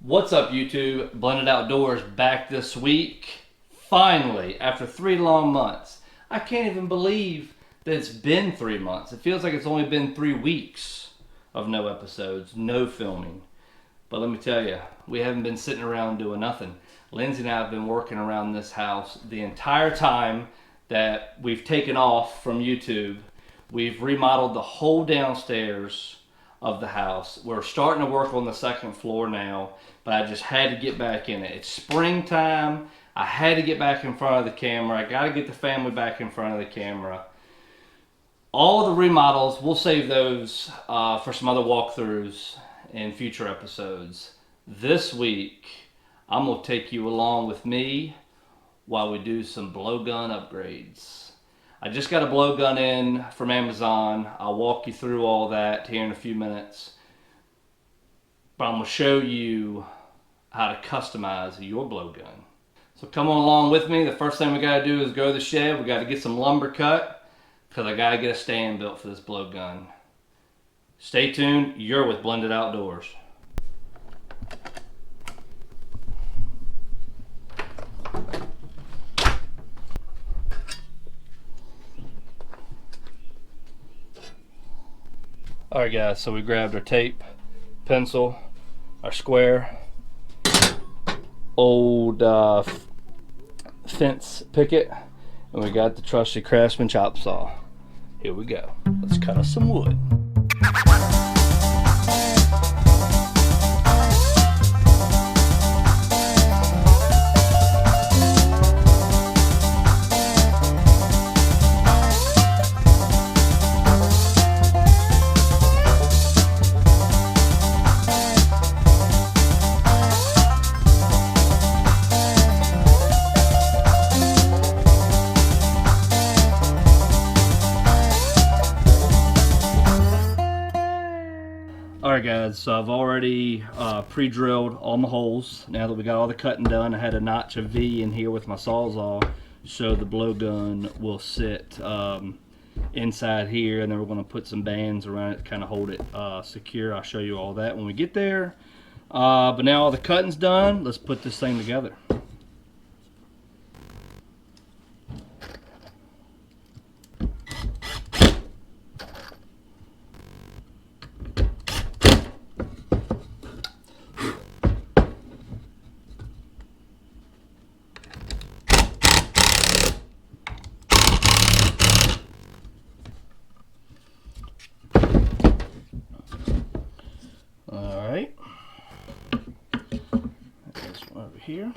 What's up, YouTube? Blended Outdoors back this week. Finally, after 3 long months. I can't even believe that it's been 3 months. It feels like it's only been 3 weeks of no episodes, no filming. But let me tell you, we haven't been sitting around doing nothing. Lindsay and I have been working around this house the entire time that we've taken off from YouTube. We've remodeled the whole downstairs of the house. We're starting to work on the second floor now, but I just had to get back in it. It's springtime. I had to get back in front of the camera. I got to get the family back in front of the camera. All the remodels, we'll save those for some other walkthroughs in future episodes. This week, I'm going to take you along with me while we do some blowgun upgrades. I just got a blowgun in from Amazon. I'll walk you through all that here in a few minutes. But I'm going to show you how to customize your blowgun. So come on along with me. The first thing we got to do is go to the shed. We got to get some lumber cut because I got to get a stand built for this blowgun. Stay tuned. You're with Blended Outdoors. Alright guys, so we grabbed our tape, pencil, our square, old fence picket, and we got the trusty Craftsman chop saw. Here we go. Let's cut us some wood. Alright guys, so I've already pre-drilled all my holes. Now that we got all the cutting done, I had to notch a V in here with my Sawzall so the blowgun will sit inside here, and then we're going to put some bands around it to kind of hold it secure. I'll show you all that when we get there. But now all the cutting's done, let's put this thing together. Alright, this one over here.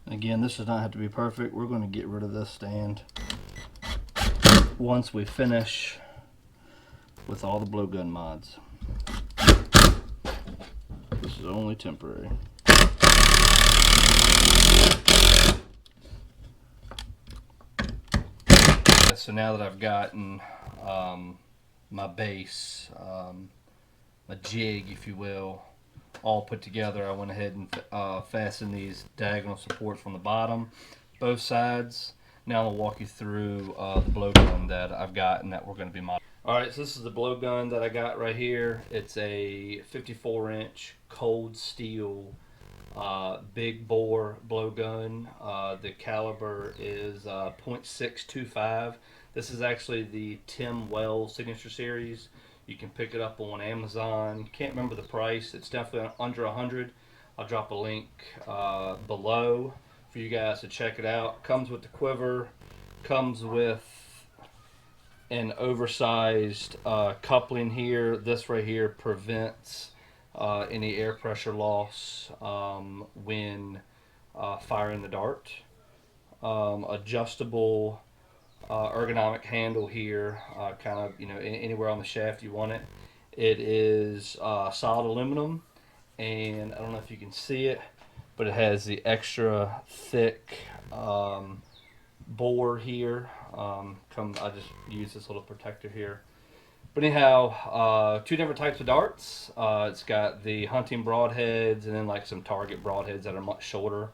Again, this does not have to be perfect. We're going to get rid of this stand once we finish with all the blowgun mods. This is only temporary. So now that I've gotten my base, my jig, if you will, all put together, I went ahead and fastened these diagonal supports from the bottom, both sides. Now I'll walk you through the blowgun that I've got and that we're going to be modeling. Alright, so this is the blowgun that I got right here. It's a 54-inch cold steel big bore blowgun. The caliber is .625. This is actually the Tim Wells Signature Series. You can pick it up on Amazon. Can't remember the price. It's definitely under 100. I'll drop a link below for you guys to check it out. Comes with the quiver. Comes with an oversized coupling here. This right here prevents any air pressure loss when firing the dart. Adjustable ergonomic handle here, kind of, you know, anywhere on the shaft you want it. It is solid aluminum, and I don't know if you can see it, but it has the extra thick bore here. I just use this little protector here. But anyhow, 2 different types of darts. It's got the hunting broadheads and then like some target broadheads that are much shorter.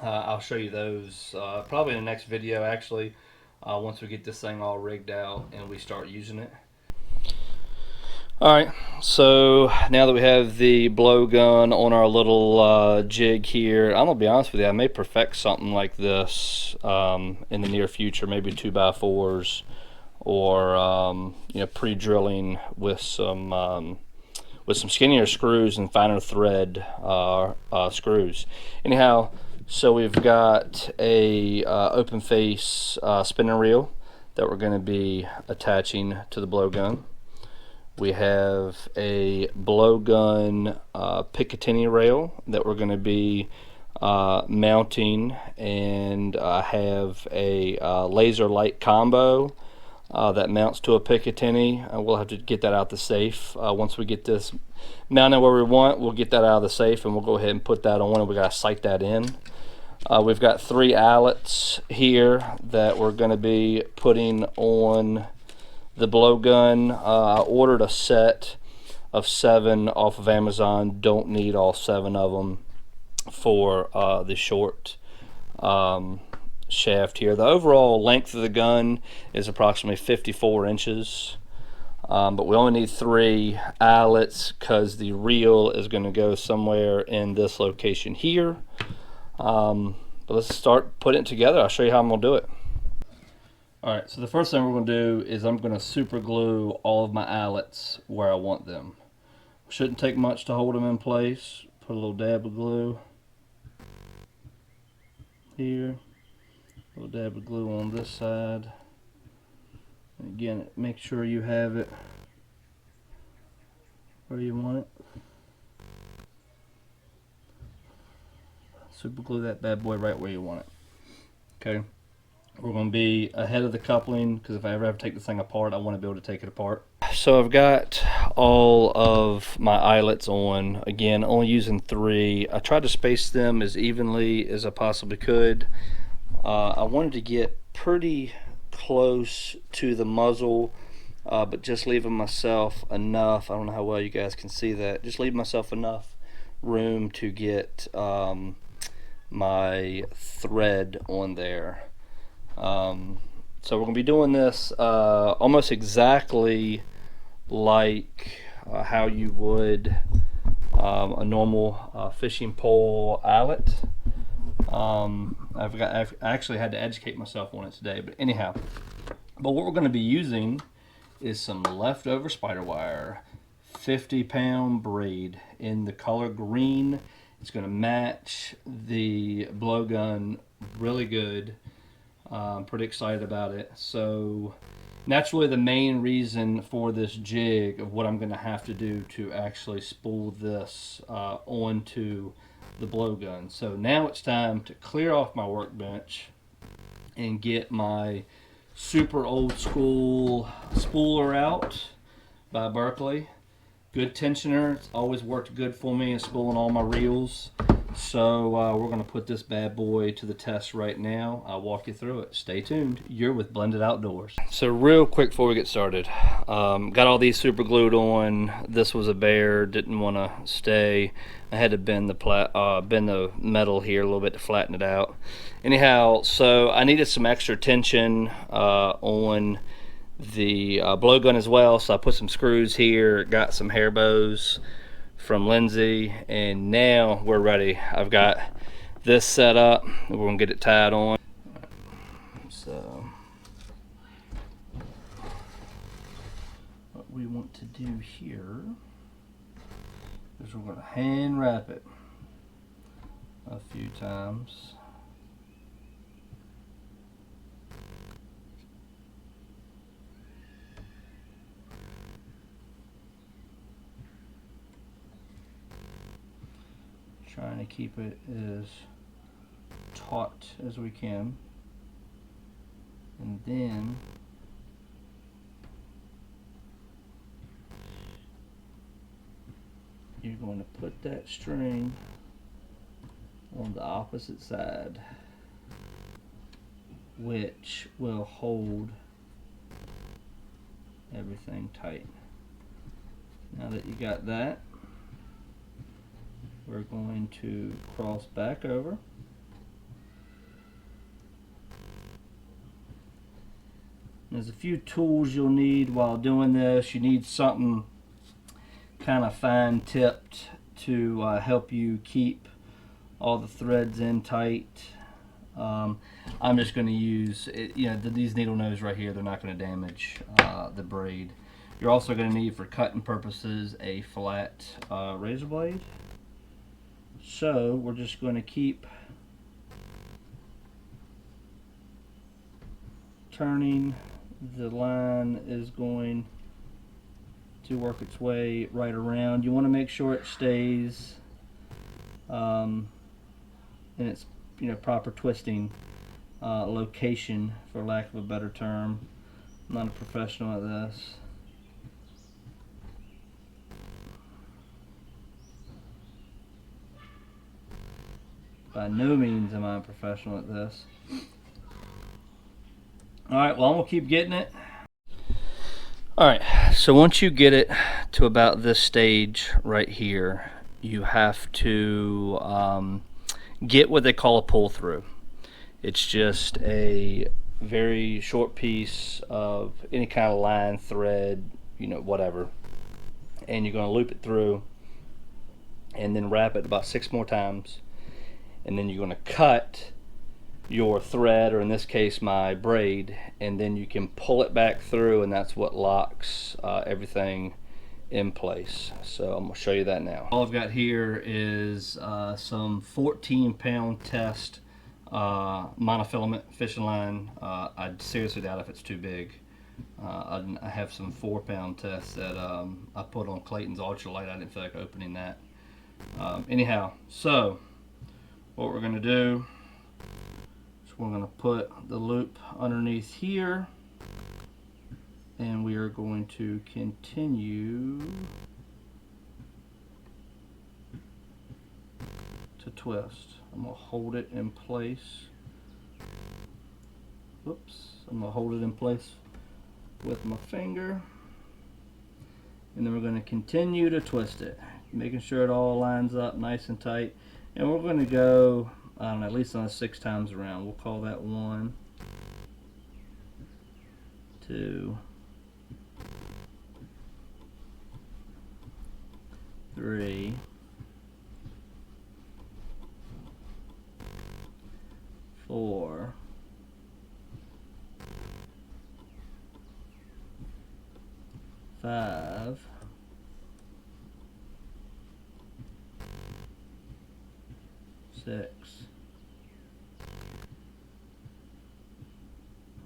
I'll show you those probably in the next video, actually, once we get this thing all rigged out and we start using it. Alright, so now that we have the blowgun on our little jig here, I'm going to be honest with you, I may perfect something like this in the near future, maybe 2x4s, or you know, pre-drilling with some skinnier screws and finer thread screws. Anyhow, so we've got a open face spinning reel that we're going to be attaching to the blowgun. We have a blowgun Picatinny rail that we're going to be mounting, and I have a laser light combo that mounts to a Picatinny. We'll have to get that out the safe. Once we get this mounted where we want, we'll get that out of the safe and we'll go ahead and put that on, and we got to sight that in. We've got 3 eyelets here that we're going to be putting on the blowgun. I ordered a set of 7 off of Amazon. Don't need all 7 of them for the short shaft here. The overall length of the gun is approximately 54 inches, but we only need 3 eyelets because the reel is going to go somewhere in this location here. But let's start putting it together. I'll show you how I'm going to do it. Alright, so the first thing we're going to do is I'm going to super glue all of my eyelets where I want them. Shouldn't take much to hold them in place. Put a little dab of glue here, a little dab of glue on this side. And again, make sure you have it where you want it. Super glue that bad boy right where you want it. Okay. We're going to be ahead of the coupling because if I ever have to take this thing apart, I want to be able to take it apart. So I've got all of my eyelets on. Again, only using 3. I tried to space them as evenly as I possibly could. I wanted to get pretty close to the muzzle, but just leaving myself enough, I don't know how well you guys can see that, just leave myself enough room to get my thread on there. So we're going to be doing this almost exactly like how you would a normal fishing pole eyelet. I actually had to educate myself on it today, but anyhow. But what we're going to be using is some leftover spider wire, 50-pound braid in the color green. It's going to match the blowgun really good. I'm pretty excited about it. So naturally, the main reason for this jig of what I'm going to have to do to actually spool this onto the blowgun. So now it's time to clear off my workbench and get my super old school spooler out by Berkeley. Good tensioner. It's always worked good for me in spooling all my reels. So we're going to put this bad boy to the test right now. I'll walk you through it. Stay tuned. You're with Blended Outdoors. So real quick before we get started, got all these super glued on. This was a bear, didn't want to stay. I had to bend the metal here a little bit to flatten it out. Anyhow, so I needed some extra tension on the blowgun as well, so I put some screws here, got some hair bows from Lindsay, and now we're ready. I've got this set up. We're gonna get it tied on. So what we want to do here is we're gonna hand wrap it a few times. Trying to keep it as taut as we can, and then you're going to put that string on the opposite side, which will hold everything tight. Now that you got that, we're going to cross back over There's a few tools you'll need while doing this. You need something kind of fine tipped to help you keep all the threads in tight. I'm just going to use these needle nose right here. They're not going to damage the braid. You're also going to need, for cutting purposes, a flat razor blade. So we're just going to keep turning. The line is going to work its way right around. You want to make sure it stays in its proper twisting location, for lack of a better term. I'm not a professional at this. By no means am I a professional at this. Alright, well, I'm going to keep getting it. Alright, so once you get it to about this stage right here, you have to get what they call a pull through. It's just a very short piece of any kind of line, thread, whatever. And you're going to loop it through and then wrap it about 6 more times. And then you're going to cut your thread, or in this case my braid, and then you can pull it back through, and that's what locks everything in place. So I'm going to show you that now. All I've got here is some 14-pound test monofilament fishing line. I seriously doubt if it's too big. I have some 4-pound tests that I put on Clayton's ultralight. I didn't feel like opening that. Anyhow, so what we're going to do, we're going to put the loop underneath here, and we are going to continue to twist. I'm going to hold it in place. Oops. I'm going to hold it in place with my finger, and then we're going to continue to twist it, making sure it all lines up nice and tight. And we're going to go, I don't know, at least on 6 times around. We'll call that 1, 2, 3, 4, 5, 6.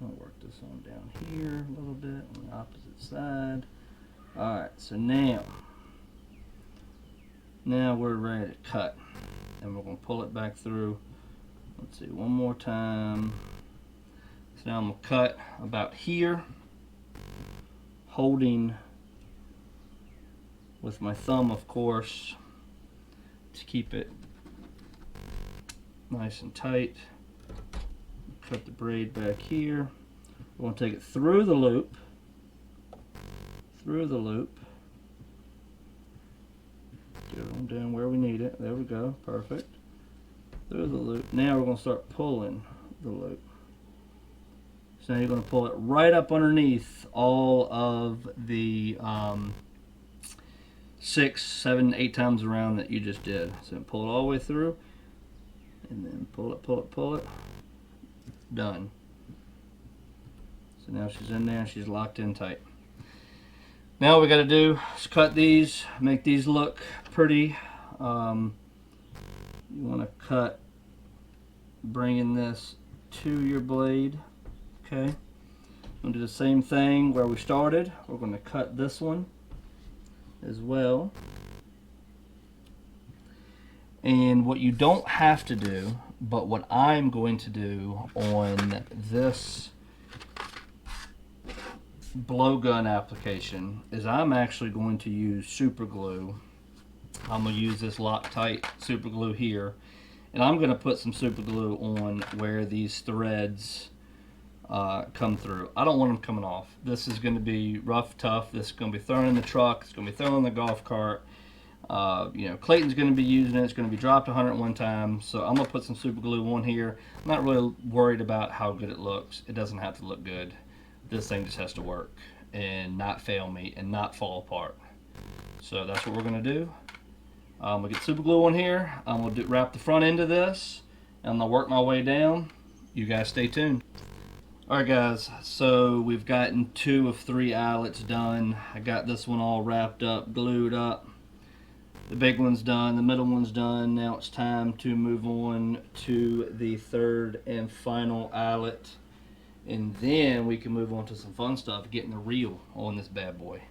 I'll work this on down here a little bit on the opposite side. Alright, so now we're ready to cut, and we're going to pull it back through. Let's see, one more time. So now I'm going to cut about here, holding with my thumb, of course, to keep it nice and tight. Cut the braid back here. We're going to take it through the loop, get it on down where we need it. There we go, perfect. Through the loop. Now we're going to start pulling the loop. So now you're going to pull it right up underneath all of the 6, 7, 8 times around that you just did. So pull it all the way through, and then pull it. Done. So now she's in there and she's locked in tight. Now what we got to do is cut these, make these look pretty. You want to cut, bringing this to your blade. Okay. We'll do the same thing where we started. We're going to cut this one as well. And what you don't have to do, but what I'm going to do on this blowgun application, is I'm actually going to use Superglue. I'm going to use this Loctite Superglue here, and I'm going to put some Superglue on where these threads come through. I don't want them coming off. This is going to be rough, tough. This is going to be thrown in the truck. It's going to be thrown in the golf cart. Clayton's going to be using it. It's going to be dropped 101 times. So I'm going to put some super glue on here. I'm not really worried about how good it looks. It doesn't have to look good. this thing just has to work and not fail me and not fall apart. So that's what we're gonna do. I'm gonna get super glue on here. I'm gonna wrap the front end of this, and I'm gonna work my way down. You guys stay tuned. Alright guys, so we've gotten 2 of 3 eyelets done. I got this one all wrapped up, glued up. The big one's done, the middle one's done. Now it's time to move on to the 3rd and final eyelet. And then we can move on to some fun stuff, getting the reel on this bad boy.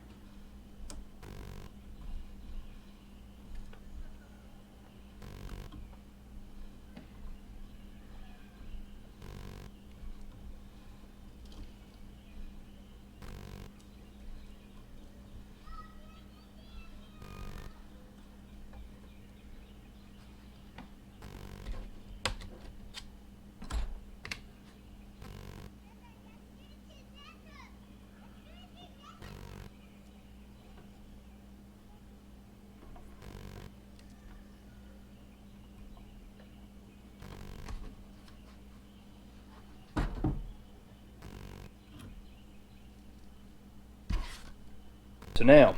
So now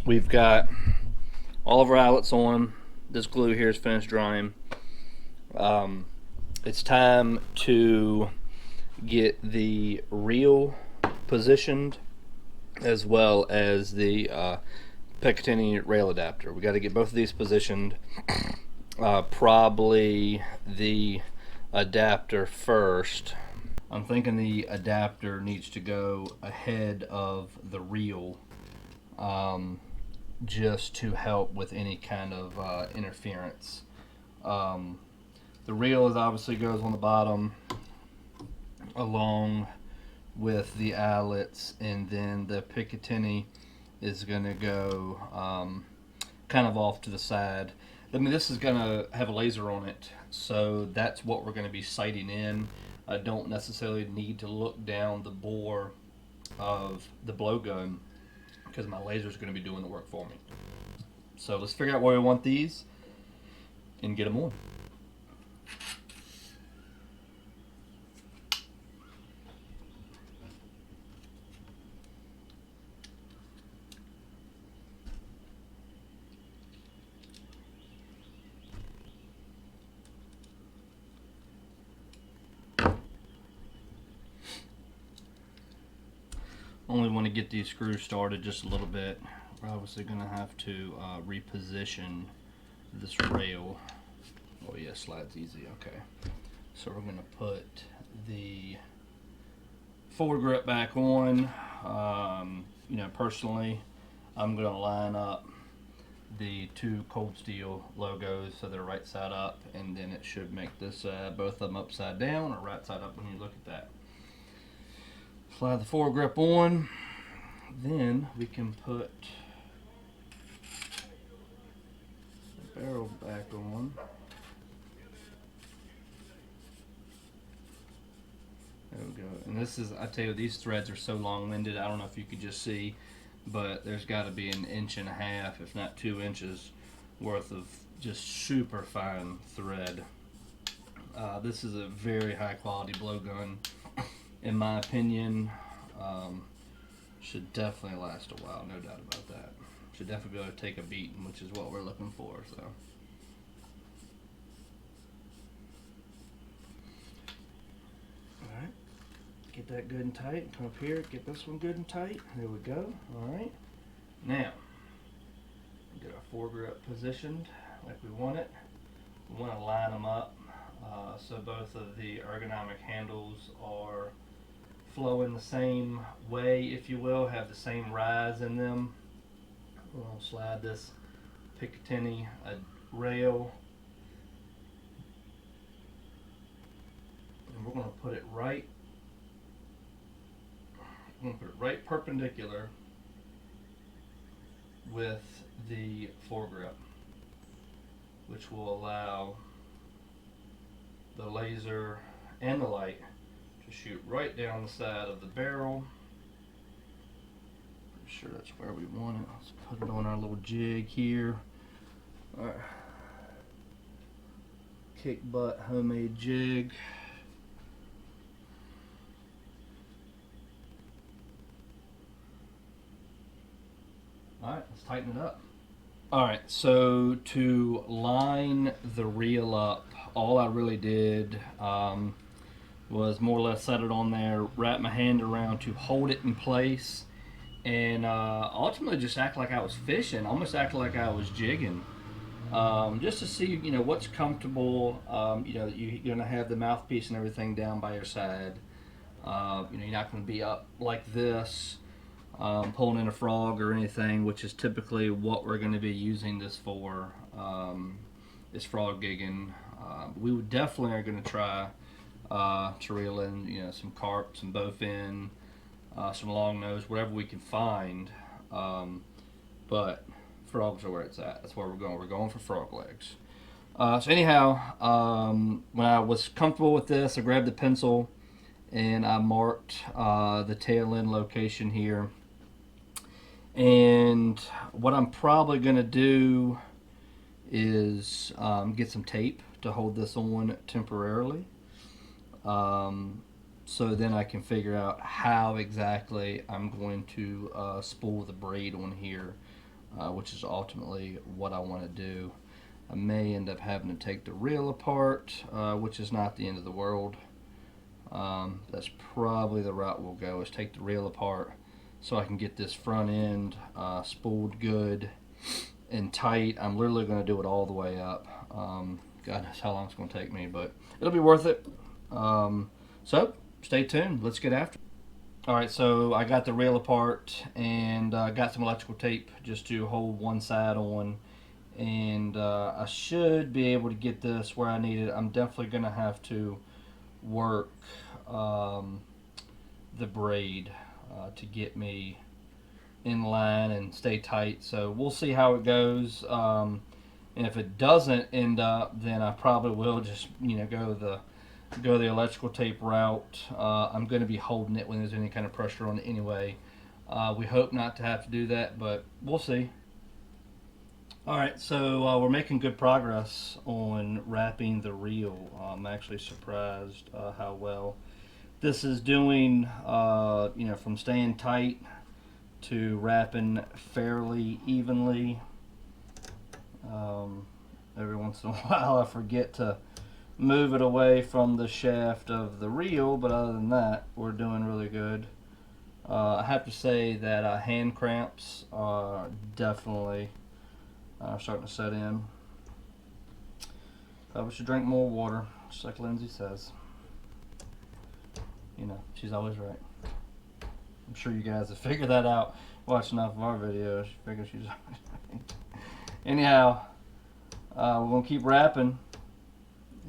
we've got all of our eyelets on. This glue here is finished drying. It's time to get the reel positioned as well as the Picatinny Rail Adaptor. We got to get both of these positioned. Probably the adapter first. I'm thinking the adapter needs to go ahead of the reel, just to help with any kind of interference. The reel is obviously goes on the bottom along with the eyelets, and then the Picatinny is going to go kind of off to the side. I mean, this is going to have a laser on it, so that's what we're going to be sighting in. I don't necessarily need to look down the bore of the blowgun because my laser is going to be doing the work for me. So let's figure out where we want these and get them on. Only want to get these screws started just a little bit. We're obviously going to have to reposition this rail. Oh yeah, slides easy, okay. So we're going to put the forward grip back on. You know, personally, I'm going to line up the 2 cold steel logos so they're right side up, and then it should make this both of them upside down or right side up when you look at that. Slide the forward grip on, then we can put the barrel back on. There we go. And this is, I tell you, these threads are so long-winded, I don't know if you could just see, but there's got to be 1.5 inches, if not 2 inches worth of just super fine thread. This is a very high quality blowgun, in my opinion. Should definitely last a while, no doubt about that. Should definitely be able to take a beating, which is what we're looking for. So, all right, get that good and tight. Come up here, get this one good and tight. There we go. All right, now get our forward grip positioned like we want it. We want to line them up so both of the ergonomic handles are flowing the same way, if you will, have the same rise in them. We're going to slide this Picatinny rail, and we're going to put it right. I'm going to put it right perpendicular with the foregrip, which will allow the laser and the light to shoot right down the side of the barrel. Pretty sure that's where we want it. Let's put it on our little jig here. Alright. Kick butt homemade jig. Alright, let's tighten it up. Alright, so to line the reel up, all I really did was more or less set it on there, wrap my hand around to hold it in place, and ultimately just act like I was fishing, almost act like I was jigging. Just to see, you know, what's comfortable. You know, you're gonna have the mouthpiece and everything down by your side. You know, you're not gonna be up like this, pulling in a frog or anything, which is typically what we're gonna be using this for, is frog gigging. We would definitely are gonna try to reel in, you know, some carp, some bowfin, some long nose, whatever we can find. But frogs are where it's at. That's where we're going. We're going for frog legs. So anyhow, when I was comfortable with this, I grabbed the pencil and I marked the tail end location here. And what I'm probably going to do is get some tape to hold this on temporarily. So then I can figure out how exactly I'm going to spool the braid on here. Which is ultimately what I want to do. I may end up having to take the reel apart, which is not the end of the world. That's probably the route we'll go, is take the reel apart so I can get this front end spooled good and tight. I'm literally going to do it all the way up. God knows how long it's going to take me, but it'll be worth it. So stay tuned. Let's get after it. Alright, so I got the reel apart and got some electrical tape just to hold one side on, and I should be able to get this where I need it. I'm definitely going to have to work the braid to get me in line and stay tight, so we'll see how it goes. And if it doesn't end up, then I probably will just, you know, go the electrical tape route. I'm going to be holding it when there's any kind of pressure on it anyway. We hope not to have to do that, but we'll see. Alright, so we're making good progress on wrapping the reel. I'm actually surprised how well this is doing, you know, from staying tight to wrapping fairly evenly. Every once in a while I forget to move it away from the shaft of the reel, but other than that, we're doing really good. I have to say that hand cramps are definitely starting to set in. Probably should drink more water, just like Lindsay says. You know, she's always right. I'm sure you guys have figured that out watching enough of our videos. You figure she's always right. Anyhow, we're going to keep wrapping,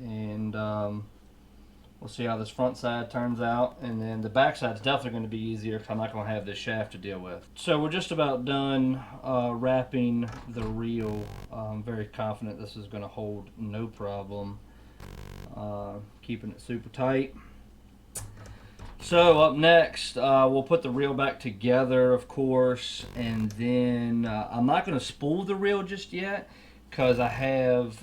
and we'll see how this front side turns out, and then the back side is definitely going to be easier because I'm not going to have this shaft to deal with. So we're just about done wrapping the reel. I'm very confident this is going to hold no problem, keeping it super tight. So up next, we'll put the reel back together, of course, and then I'm not going to spool the reel just yet because I have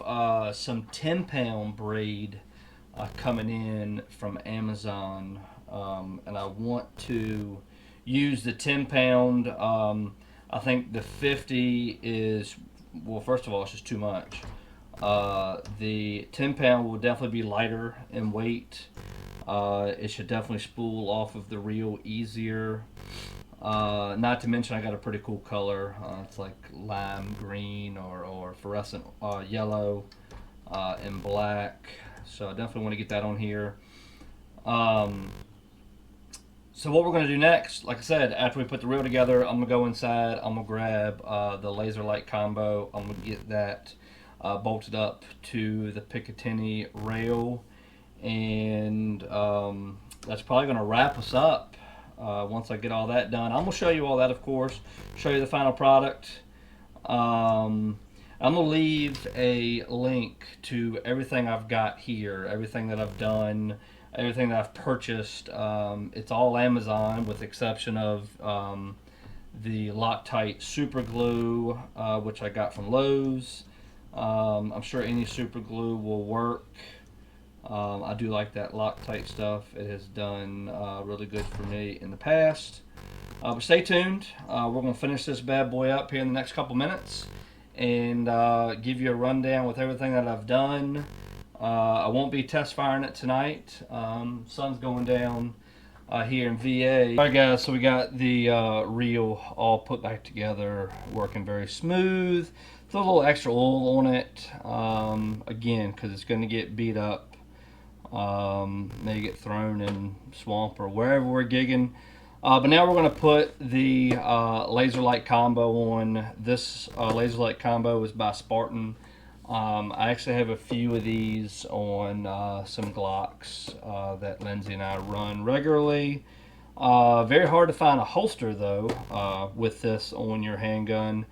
some 10-pound braid coming in from Amazon, and I want to use the 10-pound. I think the 50 is, well, first of all, it's just too much. The 10-pound will definitely be lighter in weight. It should definitely spool off of the reel easier. Not to mention I got a pretty cool color. It's like lime green or fluorescent yellow and black. So I definitely want to get that on here. So what we're going to do next, like I said, after we put the reel together, I'm going to go inside. I'm going to grab the laser light combo. I'm going to get that bolted up to the Picatinny Rail. And that's probably going to wrap us up once I get all that done. I'm going to show you all that, of course, show you the final product. I'm going to leave a link to everything I've got here, everything that I've done, everything that I've purchased. It's all Amazon with the exception of the Loctite Superglue, which I got from Lowe's. I'm sure any Superglue will work. I do like that Loctite stuff. It has done really good for me in the past. But stay tuned. We're going to finish this bad boy up here in the next couple minutes and give you a rundown with everything that I've done. I won't be test firing it tonight. Sun's going down here in VA. Alright guys, so we got the reel all put back together, working very smooth. Throw a little extra oil on it, again, because it's going to get beat up. May get thrown in swamp or wherever we're gigging. But now we're going to put the laser light combo on. This laser light combo is by Spartan. I actually have a few of these on some Glocks that Lindsay and I run regularly. Very hard to find a holster though with this on your handgun,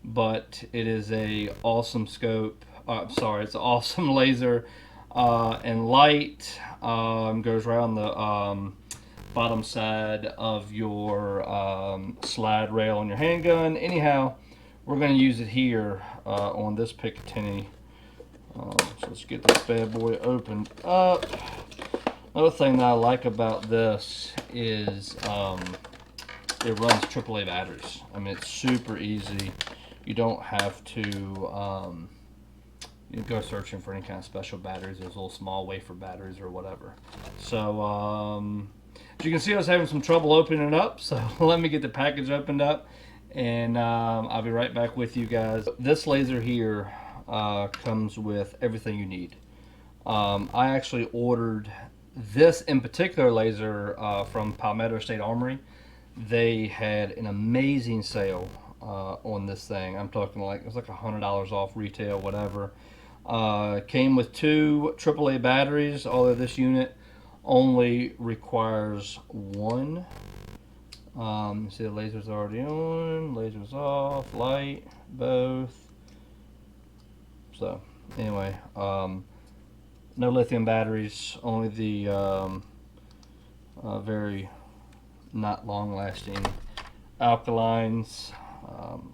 but it is a awesome scope. Sorry, it's an awesome laser and light. Goes around the bottom side of your slide rail on your handgun. Anyhow, we're going to use it here on this Picatinny. So let's get this bad boy opened up. Another thing that I like about this is it runs AAA batteries. I mean, it's super easy. You don't have to you go searching for any kind of special batteries. Those little small wafer batteries or whatever. So as you can see, I was having some trouble opening it up. So let me get the package opened up, and I'll be right back with you guys. This laser here comes with everything you need. I actually ordered this in particular laser from Palmetto State Armory. They had an amazing sale on this thing. I'm talking like it was like $100 off retail, whatever. Came with 2 AAA batteries, although this unit only requires 1. See, the laser's already on, laser's off, light, both. So anyway, no lithium batteries, only the very not long lasting alkalines.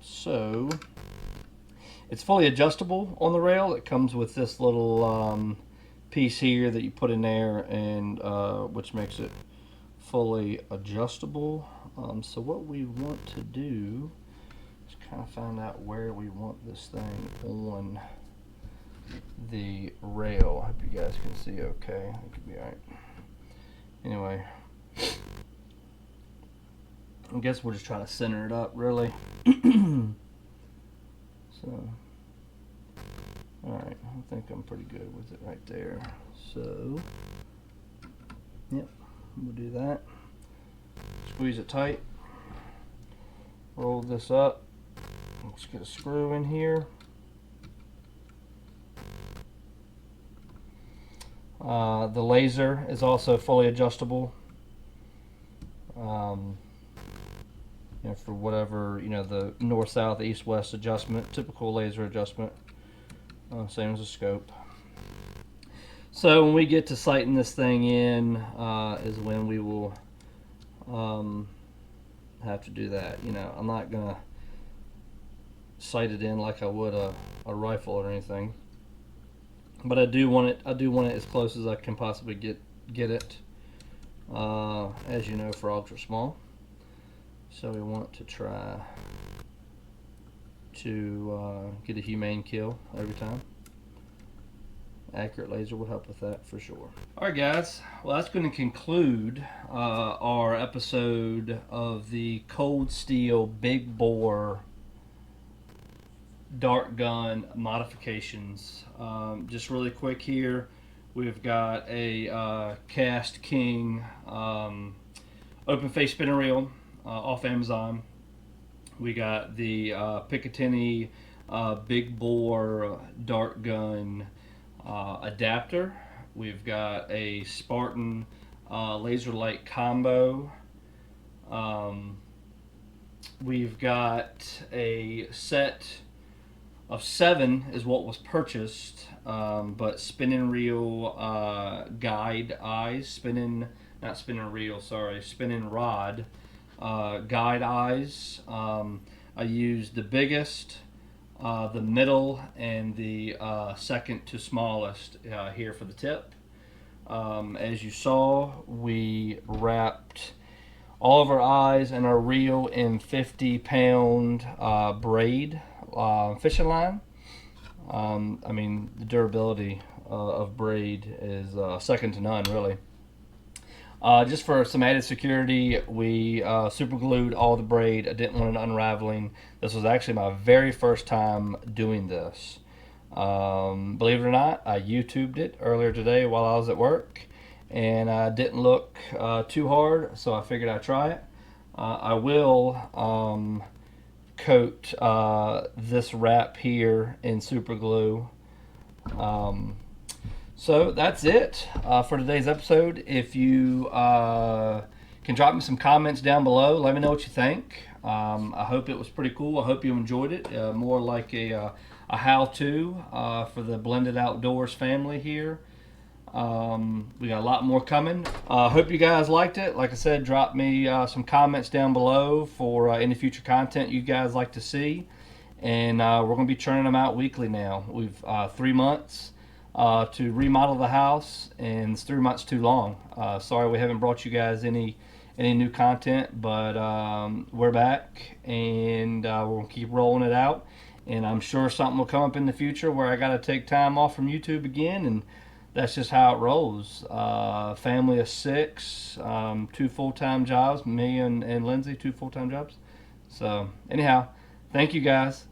So it's fully adjustable on the rail. It comes with this little piece here that you put in there, and which makes it fully adjustable. So what we want to do is kind of find out where we want this thing on the rail. I hope you guys can see okay. It could be alright. Anyway, I guess we're just trying to center it up, really. So, alright, I think I'm pretty good with it right there. So, yep, we'll do that. Squeeze it tight. Roll this up. Let's get a screw in here. The laser is also fully adjustable. You know, for whatever, you know, the north, south, east, west adjustment, typical laser adjustment, same as a scope. So when we get to sighting this thing in is when we will have to do that. You know, I'm not gonna sight it in like I would a rifle or anything, but I do want it as close as I can possibly get it, as you know, for ultra small. So we want to try to get a humane kill every time. Accurate laser will help with that for sure. Alright guys, well that's going to conclude our episode of the Cold Steel Big Bore Dart Gun modifications. Just really quick here, we've got a Cast King open face spinner reel off Amazon. We got the Picatinny Big Bore Dart Gun adapter. We've got a Spartan laser light combo. We've got a set of 7 is what was purchased, but spinning reel guide eyes, spinning rod guide eyes. I used the biggest, the middle, and the second to smallest here for the tip. As you saw, we wrapped all of our eyes and our reel in 50-pound braid fishing line. I mean, the durability of braid is second to none, really. Just for some added security, we super glued all the braid. I didn't want it unraveling. This was actually my very first time doing this. Believe it or not, I YouTubed it earlier today while I was at work, and I didn't look too hard, so I figured I'd try it. I will coat this wrap here in super glue. So that's it for today's episode. If you can drop me some comments down below, let me know what you think. I hope it was pretty cool. I hope you enjoyed it. More like a how-to for the Blended Outdoors family here. We got a lot more coming. Hope you guys liked it. Like I said, drop me some comments down below for any future content you guys like to see. And we're going to be churning them out weekly now. We've 3 months to remodel the house, and it's 3 months too long. Sorry we haven't brought you guys any new content, but we're back, and we're going to keep rolling it out. And I'm sure something will come up in the future where I got to take time off from YouTube again, and that's just how it rolls. Family of 6, 2 full-time jobs, me and Lindsay, 2 full-time jobs. So anyhow, thank you guys.